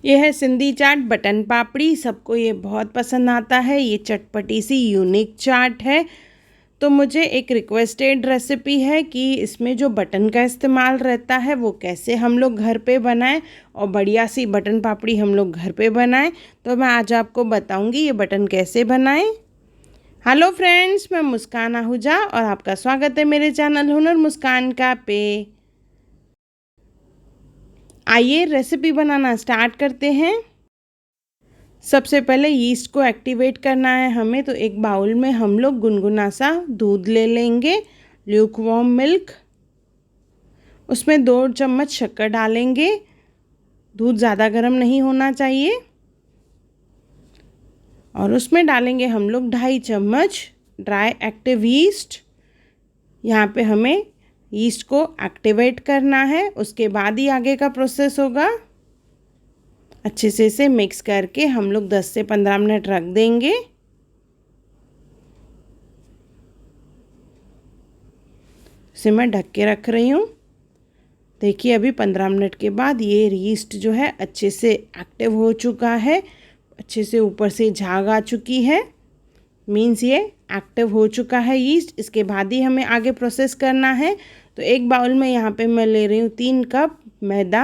ये है सिंधी चाट बटन पापड़ी। सबको ये बहुत पसंद आता है। ये चटपटी सी यूनिक चाट है। तो मुझे एक रिक्वेस्टेड रेसिपी है कि इसमें जो बटन का इस्तेमाल रहता है वो कैसे हम लोग घर पे बनाएं और बढ़िया सी बटन पापड़ी हम लोग घर पे बनाएं। तो मैं आज आपको बताऊंगी ये बटन कैसे बनाएं। हेलो फ्रेंड्स, मैं मुस्कान आहूजा और आपका स्वागत है मेरे चैनल हुनर मुस्कान का पे। आइए रेसिपी बनाना स्टार्ट करते हैं। सबसे पहले यीस्ट को एक्टिवेट करना है हमें। तो एक बाउल में हम लोग गुनगुना सा दूध ले लेंगे, ल्यूकवार्म मिल्क। उसमें 2 चम्मच शक्कर डालेंगे। दूध ज़्यादा गर्म नहीं होना चाहिए। और उसमें डालेंगे हम लोग 2.5 चम्मच ड्राई एक्टिव यीस्ट। यहाँ पे हमें यीस्ट को एक्टिवेट करना है, उसके बाद ही आगे का प्रोसेस होगा। अच्छे से इसे मिक्स करके हम लोग 10 से 15 मिनट रख देंगे। इसे मैं ढक के रख रही हूँ। देखिए अभी 15 मिनट के बाद ये यीस्ट जो है अच्छे से एक्टिव हो चुका है। अच्छे से ऊपर से झाग आ चुकी है, मीन्स ये एक्टिव हो चुका है यीस्ट। इसके बाद ही हमें आगे प्रोसेस करना है। तो एक बाउल में यहाँ पे मैं ले रही हूँ 3 कप मैदा।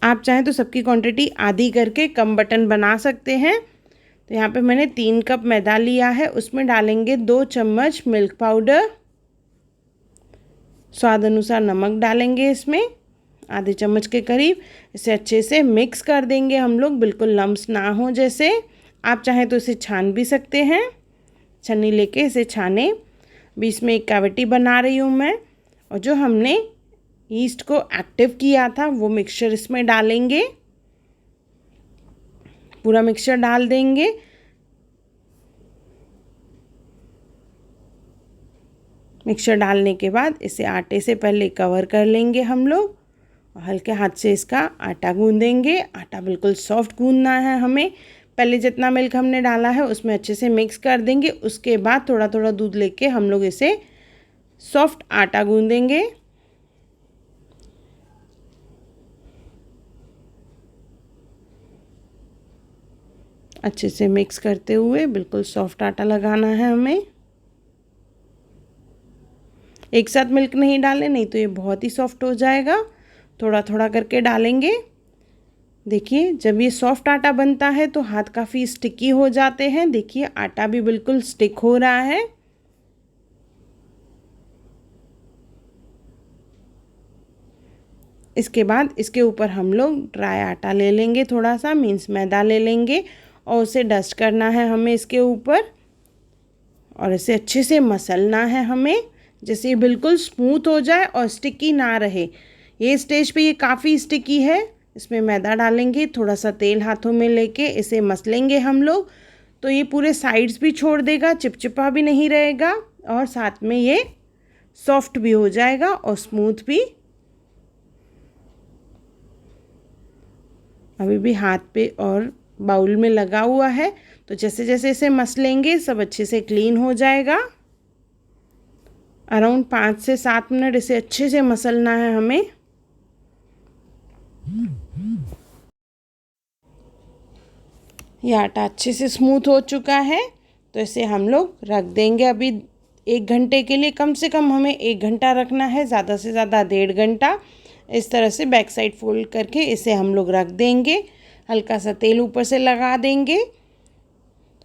आप चाहें तो सबकी क्वांटिटी आधी करके कम बटन बना सकते हैं। तो यहाँ पे मैंने 3 कप मैदा लिया है। उसमें डालेंगे 2 चम्मच मिल्क पाउडर, स्वाद अनुसार नमक डालेंगे इसमें आधे चम्मच के करीब। इसे अच्छे से मिक्स कर देंगे हम लोग, बिल्कुल लम्स ना हो जैसे। आप चाहें तो इसे छान भी सकते हैं, छन्नी लेके इसे छाने। बीच में एक कैविटी बना रही हूँ मैं। और जो हमने यीस्ट को एक्टिव किया था वो मिक्सचर इसमें डालेंगे, पूरा मिक्सचर डाल देंगे। मिक्सचर डालने के बाद इसे आटे से पहले कवर कर लेंगे हम लोग और हल्के हाथ से इसका आटा गूंदेंगे। आटा बिल्कुल सॉफ्ट गूंदना है हमें। पहले जितना मिल्क हमने डाला है उसमें अच्छे से मिक्स कर देंगे। उसके बाद थोड़ा थोड़ा दूध लेके हम लोग इसे सॉफ्ट आटा गूंदेंगे। अच्छे से मिक्स करते हुए बिल्कुल सॉफ्ट आटा लगाना है हमें। एक साथ मिल्क नहीं डालें, नहीं तो ये बहुत ही सॉफ्ट हो जाएगा। थोड़ा थोड़ा करके डालेंगे। देखिए जब ये सॉफ्ट आटा बनता है तो हाथ काफ़ी स्टिकी हो जाते हैं। देखिए आटा भी बिल्कुल स्टिक हो रहा है। इसके बाद इसके ऊपर हम लोग ड्राई आटा ले लेंगे, थोड़ा सा मीन्स मैदा ले लेंगे और उसे डस्ट करना है हमें इसके ऊपर। और इसे अच्छे से मसलना है हमें, जैसे ये बिल्कुल स्मूथ हो जाए और स्टिकी ना रहे। ये स्टेज पे ये काफ़ी स्टिकी है। इसमें मैदा डालेंगे, थोड़ा सा तेल हाथों में लेके इसे मसलेंगे हम लोग। तो ये पूरे साइड्स भी छोड़ देगा, चिपचिपा भी नहीं रहेगा और साथ में ये सॉफ्ट भी हो जाएगा और स्मूथ भी। अभी भी हाथ पे और बाउल में लगा हुआ है। तो जैसे जैसे इसे मसलेंगे सब अच्छे से क्लीन हो जाएगा। अराउंड 5 से 7 मिनट इसे अच्छे से मसलना है हमें। यह आटा अच्छे से स्मूथ हो चुका है। तो इसे हम लोग रख देंगे अभी 1 घंटे के लिए। कम से कम हमें 1 घंटा रखना है, ज़्यादा से ज़्यादा 1.5 घंटा। इस तरह से बैक साइड फोल्ड करके इसे हम लोग रख देंगे। हल्का सा तेल ऊपर से लगा देंगे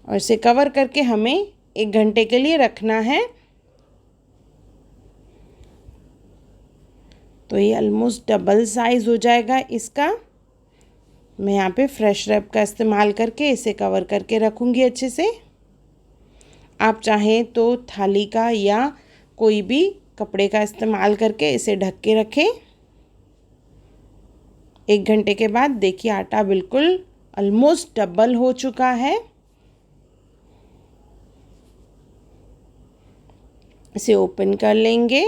और इसे कवर करके हमें 1 घंटे के लिए रखना है। तो ये ऑलमोस्ट डबल साइज़ हो जाएगा इसका। मैं यहाँ पे फ्रेश रैप का इस्तेमाल करके इसे कवर करके रखूँगी अच्छे से। आप चाहें तो थाली का या कोई भी कपड़े का इस्तेमाल करके इसे ढक के रखें। 1 घंटे के बाद देखिए आटा बिल्कुल ऑलमोस्ट डबल हो चुका है। इसे ओपन कर लेंगे।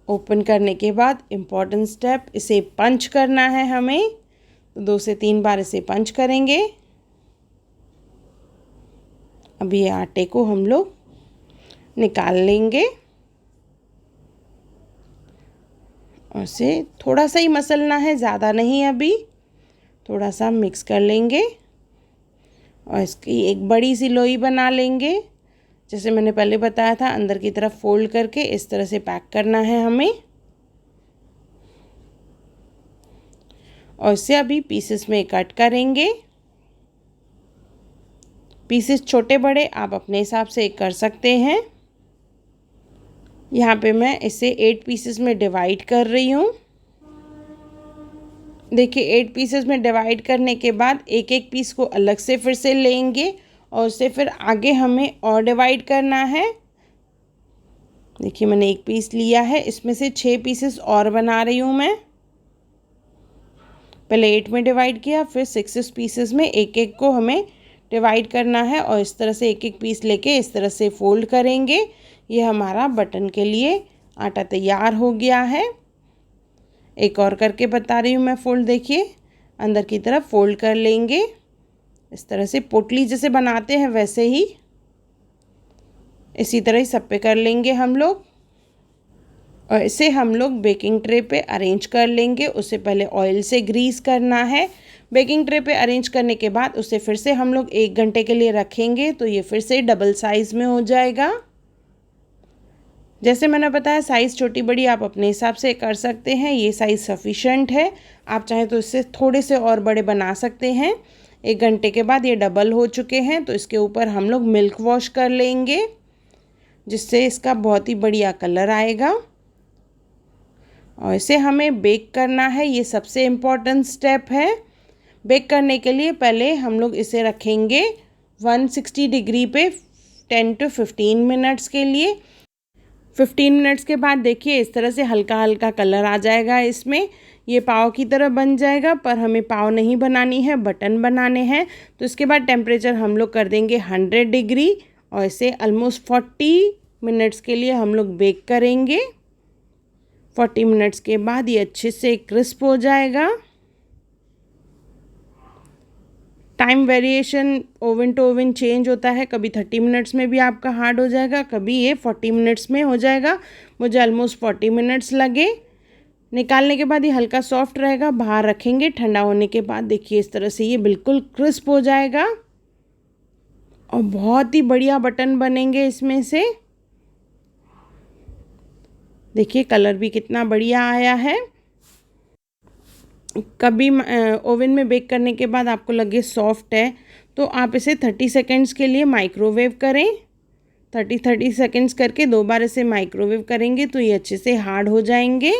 ओपन करने के बाद इम्पॉर्टेंट स्टेप, इसे पंच करना है हमें। 2 से 3 बार इसे पंच करेंगे। अभी ये आटे को हम लोग निकाल लेंगे और इसे थोड़ा सा ही मसलना है, ज़्यादा नहीं। अभी थोड़ा सा मिक्स कर लेंगे और इसकी एक बड़ी सी लोई बना लेंगे। जैसे मैंने पहले बताया था, अंदर की तरफ फोल्ड करके इस तरह से पैक करना है हमें। और इसे अभी पीसेस में कट करेंगे। पीसेस छोटे बड़े आप अपने हिसाब से कर सकते हैं। यहाँ पे मैं इसे 8 पीसेस में डिवाइड कर रही हूँ। देखिए 8 पीसेस में डिवाइड करने के बाद एक एक पीस को अलग से फिर से लेंगे और उसे फिर आगे हमें और डिवाइड करना है। देखिए मैंने एक पीस लिया है, इसमें से 6 पीसेस और बना रही हूँ मैं। पहले 8 में डिवाइड किया, फिर 6 पीसेस में एक एक को हमें डिवाइड करना है और इस तरह से एक एक पीस लेके इस तरह से फोल्ड करेंगे। ये हमारा बटन के लिए आटा तैयार हो गया है। एक और करके बता रही हूँ मैं फोल्ड। देखिए अंदर की तरफ फोल्ड कर लेंगे, इस तरह से पोटली जैसे बनाते हैं वैसे ही, इसी तरह ही सब पे कर लेंगे हम लोग। और इसे हम लोग बेकिंग ट्रे पे अरेंज कर लेंगे। उसे पहले ऑयल से ग्रीस करना है। बेकिंग ट्रे पे अरेंज करने के बाद उसे फिर से हम लोग 1 घंटे के लिए रखेंगे, तो ये फिर से डबल साइज़ में हो जाएगा। जैसे मैंने बताया साइज़ छोटी बड़ी आप अपने हिसाब से कर सकते हैं। ये साइज़ सफिशेंट है, आप चाहें तो इससे थोड़े से और बड़े बना सकते हैं। 1 घंटे के बाद ये डबल हो चुके हैं, तो इसके ऊपर हम लोग मिल्क वॉश कर लेंगे, जिससे इसका बहुत ही बढ़िया कलर आएगा। और इसे हमें बेक करना है, ये सबसे इम्पॉर्टेंट स्टेप है। बेक करने के लिए पहले हम लोग इसे रखेंगे 160 डिग्री पे 10 to 15 मिनट्स के लिए। 15 मिनट्स के बाद देखिए इस तरह से हल्का हल्का कलर आ जाएगा इसमें। ये पाव की तरह बन जाएगा, पर हमें पाव नहीं बनानी है, बटन बनाने हैं। तो इसके बाद टेम्परेचर हम लोग कर देंगे 100 डिग्री और इसे ऑलमोस्ट 40 मिनट्स के लिए हम लोग बेक करेंगे। 40 मिनट्स के बाद ये अच्छे से क्रिस्प हो जाएगा। Time variation oven to oven change होता है, कभी 30 मिनट्स में भी आपका हार्ड हो जाएगा, कभी ये 40 मिनट्स में हो जाएगा। मुझे ऑलमोस्ट 40 मिनट्स लगे। निकालने के बाद ये हल्का सॉफ्ट रहेगा, बाहर रखेंगे। ठंडा होने के बाद देखिए इस तरह से ये बिल्कुल क्रिस्प हो जाएगा और बहुत ही बढ़िया बटन बनेंगे इसमें से। देखिए कलर भी कितना बढ़िया आया है। कभी ओवन में बेक करने के बाद आपको लगे सॉफ्ट है, तो आप इसे 30 सेकेंड्स के लिए माइक्रोवेव करें। 30 सेकेंड्स करके 2 बार इसे माइक्रोवेव करेंगे तो ये अच्छे से हार्ड हो जाएंगे।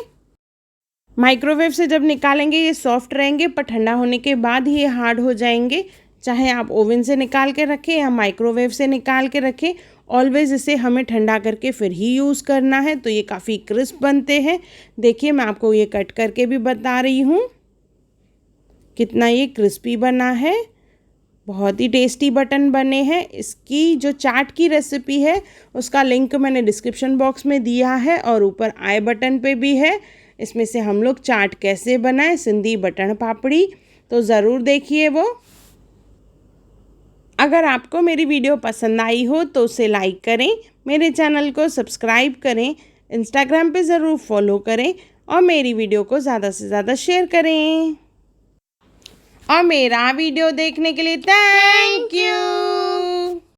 माइक्रोवेव से जब निकालेंगे ये सॉफ्ट रहेंगे, पर ठंडा होने के बाद ही ये हार्ड हो जाएंगे। चाहे आप ओवन से निकाल के रखें या माइक्रोवेव से निकाल के रखें, ऑलवेज़ इसे हमें ठंडा करके फिर ही यूज़ करना है, तो ये काफ़ी क्रिस्प बनते हैं। देखिए मैं आपको ये कट करके भी बता रही हूँ कितना ये क्रिस्पी बना है। बहुत ही टेस्टी बटन बने हैं। इसकी जो चाट की रेसिपी है उसका लिंक मैंने डिस्क्रिप्शन बॉक्स में दिया है और ऊपर आई बटन पे भी है। इसमें से हम लोग चाट कैसे बनाएं, सिंधी बटन पापड़ी, तो ज़रूर देखिए वो। अगर आपको मेरी वीडियो पसंद आई हो तो उसे लाइक करें, मेरे चैनल को सब्सक्राइब करें, इंस्टाग्राम पे ज़रूर फॉलो करें और मेरी वीडियो को ज़्यादा से ज़्यादा शेयर करें। और मेरा वीडियो देखने के लिए थैंक यू।